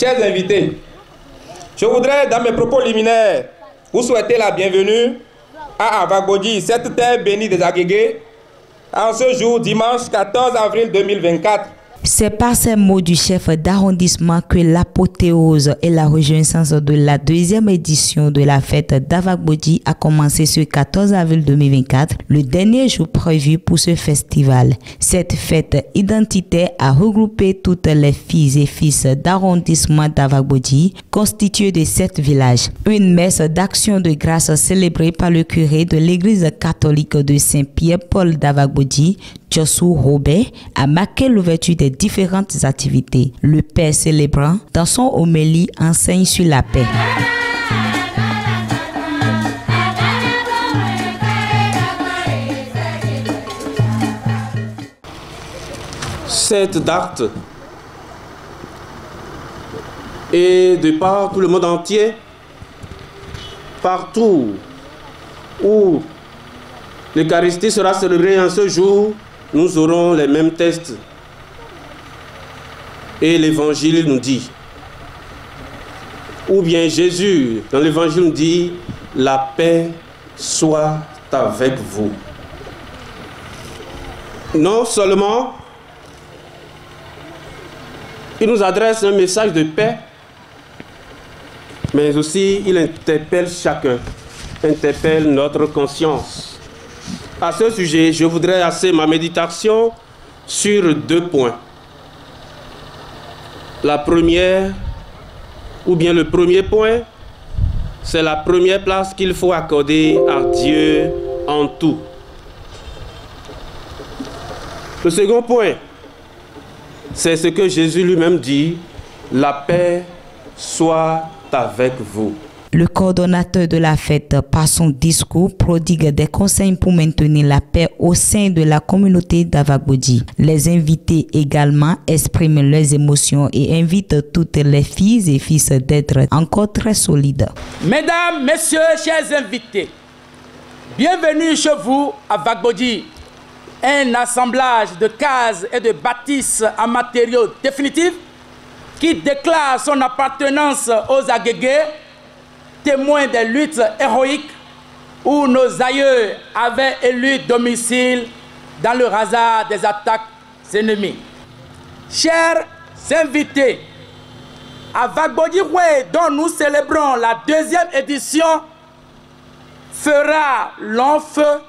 chers invités, je voudrais, dans mes propos liminaires, vous souhaiter la bienvenue à Avagbodji, cette terre bénie des Agégués, en ce jour, dimanche 14 avril 2024. C'est par ces mots du chef d'arrondissement que l'apothéose et la rejoissance de la deuxième édition de la fête d'Avagbodji a commencé ce 14 avril 2024, le dernier jour prévu pour ce festival. Cette fête identitaire a regroupé toutes les filles et fils d'arrondissement d'Avagbodji, constitués de 7 villages. Une messe d'action de grâce célébrée par le curé de l'église catholique de Saint-Pierre-Paul d'Avagbodji, Jossou Robert, a marqué l'ouverture des différentes activités. Le père célébrant, dans son homélie, enseigne sur la paix. Cette date et de par tout le monde entier, partout où l'Eucharistie sera célébrée en ce jour, nous aurons les mêmes textes. Et l'Évangile nous dit, ou bien Jésus, dans l'Évangile, nous dit, la paix soit avec vous. Non seulement, il nous adresse un message de paix, mais aussi il interpelle chacun, interpelle notre conscience. À ce sujet, je voudrais axer ma méditation sur 2 points. La première, ou bien le premier point, c'est la première place qu'il faut accorder à Dieu en tout. Le second point, c'est ce que Jésus lui-même dit, la paix soit avec vous. Le coordonnateur de la fête, par son discours, prodigue des conseils pour maintenir la paix au sein de la communauté d'Avagbodji. Les invités également expriment leurs émotions et invitent toutes les filles et fils d'être encore très solides. Mesdames, messieurs, chers invités, bienvenue chez vous à Avagbodji, un assemblage de cases et de bâtisses en matériaux définitifs qui déclare son appartenance aux Agégués, témoin des luttes héroïques où nos aïeux avaient élu domicile dans le hasard des attaques ennemies. Chers invités, Avagbodji dont nous célébrons la 2e édition fera long feu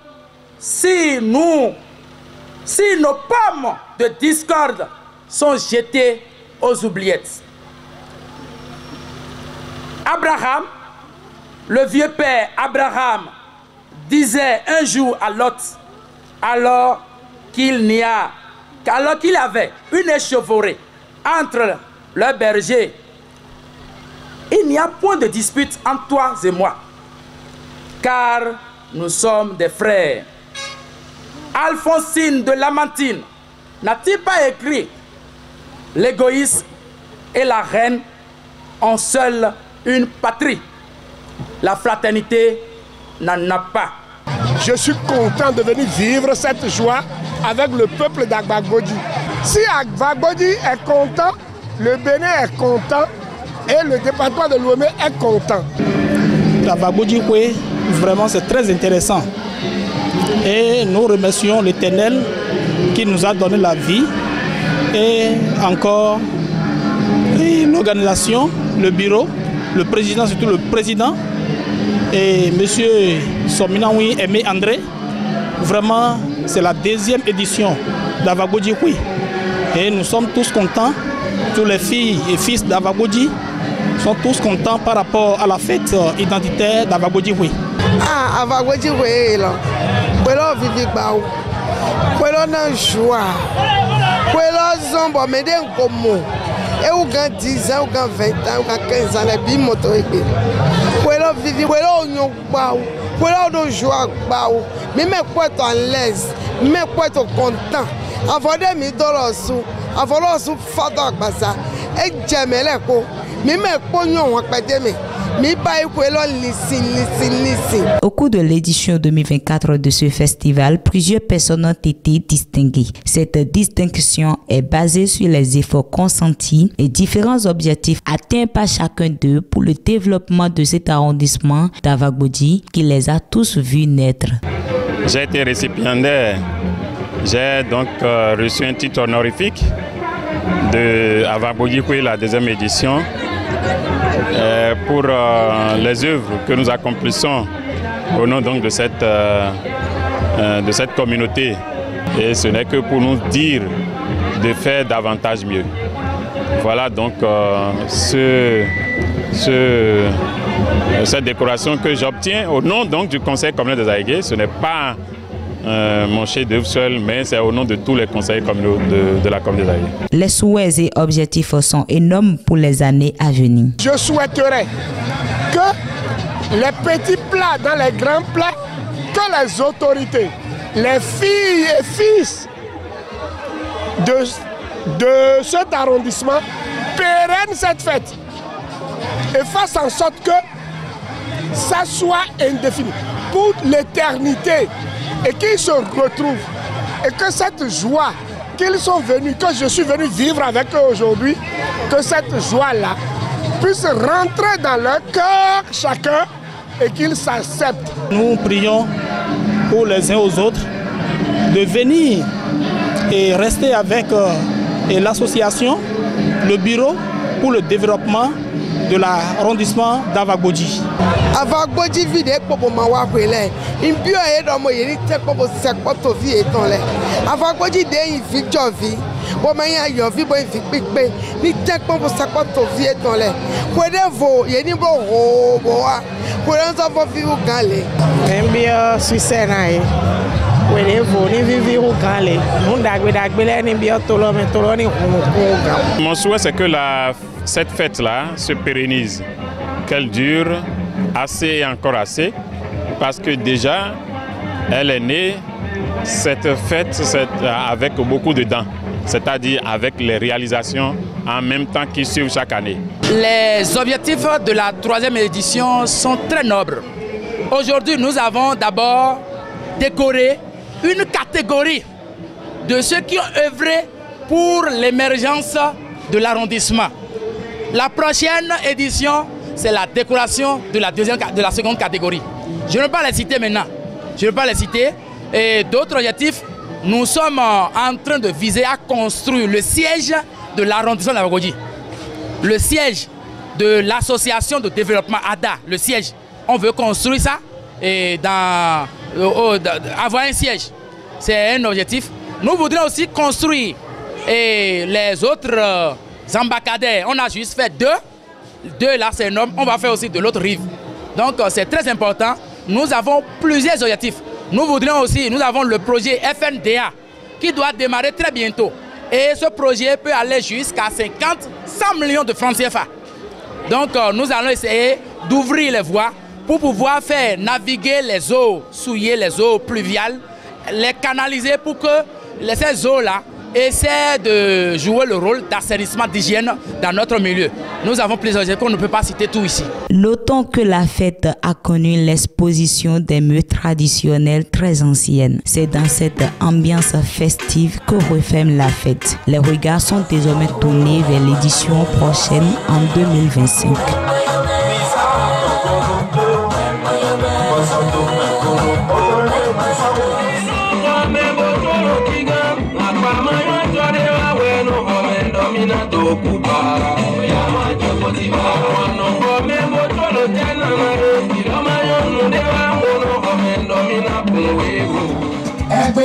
si nos pommes de discorde sont jetées aux oubliettes. Abraham, le vieux père Abraham, disait un jour à Lot, alors qu'il avait une échevelée entre leurs bergers, il n'y a point de dispute entre toi et moi, car nous sommes des frères. Alphonsine de Lamartine n'a-t-il pas écrit l'égoïsme et la haine ont seule une patrie? La fraternité n'en a pas. Je suis content de venir vivre cette joie avec le peuple d'Avagbodji. Si Avagbodji est content, le Bénin est content et le département de Lomé est content. Avagbodji, vraiment c'est très intéressant. Et nous remercions l'Éternel qui nous a donné la vie et encore l'organisation, le bureau, le président, surtout le président, et M. Sominaoui Aimé André. Vraiment, c'est la 2e édition d'Avagbodji. Et nous sommes tous contents, tous les filles et fils d'Avagbodji sont tous contents par rapport à la fête identitaire d'Avagbodji. Ah, Avagbodji, là. Voilà, vivi bao. Voilà, na joie. Voilà, zombo, mais d'un commun. Et ou gan 10 ans, ou gan 20 ans, ou gan 15 ans, les bimoto. Voilà, vivi, voilà, on y bao. Voilà, on joie bao. Mais quoi, tu en l'aise. Mais quoi, tu content. Avant de me donner avant de me faire ça. Et j'aime les co. Mais quoi, on va pas t'aimer. Au cours de l'édition 2024 de ce festival, plusieurs personnes ont été distinguées. Cette distinction est basée sur les efforts consentis et différents objectifs atteints par chacun d'eux pour le développement de cet arrondissement d'Avagbodi qui les a tous vus naître. J'ai été récipiendaire. J'ai donc reçu un titre honorifique de Avagbodi Koué, la deuxième édition, pour les œuvres que nous accomplissons au nom donc de cette communauté. Et ce n'est que pour nous dire de faire davantage mieux. Voilà donc cette décoration que j'obtiens au nom donc du Conseil communal des Aïgués. Ce n'est pas mon chef-d'œuvre seul, mais c'est au nom de tous les conseils communaux de la commune des Aïgués. Les souhaits et objectifs sont énormes pour les années à venir. Je souhaiterais que les petits plats dans les grands plats, que les autorités, les filles et fils de cet arrondissement pérennent cette fête et fassent en sorte que ça soit indéfini pour l'éternité et qu'ils se retrouvent et que cette joie qu'ils sont venus, que je suis venu vivre avec eux aujourd'hui, que cette joie-là puisse rentrer dans leur cœur chacun et qu'ils s'acceptent. Nous prions pour les uns aux autres de venir et rester avec l'association, le bureau pour le développement de l'arrondissement d'Avagbodi. Avagbodi vide popo mawa kwele. Impio edo mo yeni te popo sekpoto vi etonle. Avagbodi de invi jovi. Bo manya yovi bo invi pikpe. Ni te popo sekpoto vi etonle. Kwede vo yeni bo ho boa. Kwede nzo vo vi ugale. Mbio suisena e. Kwede vo ni vivi ugale. Ndagbe le ni bio tolo me tolo ni hunukuga. Mon souhait c'est que cette fête-là se pérennise, qu'elle dure assez et encore assez, parce que déjà, elle est née, cette fête, avec beaucoup de dents, c'est-à-dire avec les réalisations en même temps qui suivent chaque année. Les objectifs de la 3e édition sont très nobles. Aujourd'hui, nous avons d'abord décoré une catégorie de ceux qui ont œuvré pour l'émergence de l'arrondissement. La prochaine édition, c'est la décoration de la seconde catégorie. Je ne vais pas les citer maintenant. Je ne vais pas les citer. Et d'autres objectifs, nous sommes en train de viser à construire le siège de l'arrondissement d'Avagbodi. Le siège de l'association de développement ADA, le siège. On veut construire ça et avoir un siège. C'est un objectif. Nous voudrions aussi construire les autres embarcadères. On a juste fait deux là, c'est énorme. On va faire aussi de l'autre rive. Donc c'est très important. Nous avons plusieurs objectifs. Nous voudrions aussi, nous avons le projet FNDA qui doit démarrer très bientôt. Et ce projet peut aller jusqu'à 100 millions de francs CFA. Donc nous allons essayer d'ouvrir les voies pour pouvoir faire naviguer les eaux souillées, les eaux pluviales, les canaliser pour que ces eaux-là essaient de jouer le rôle d'assainissement d'hygiène dans notre milieu. Nous avons plusieurs objectifs qu'on ne peut pas citer tout ici. Notons que la fête a connu l'exposition des mets traditionnels très anciennes. C'est dans cette ambiance festive que referme la fête. Les regards sont désormais tournés vers l'édition prochaine en 2025. Egbe,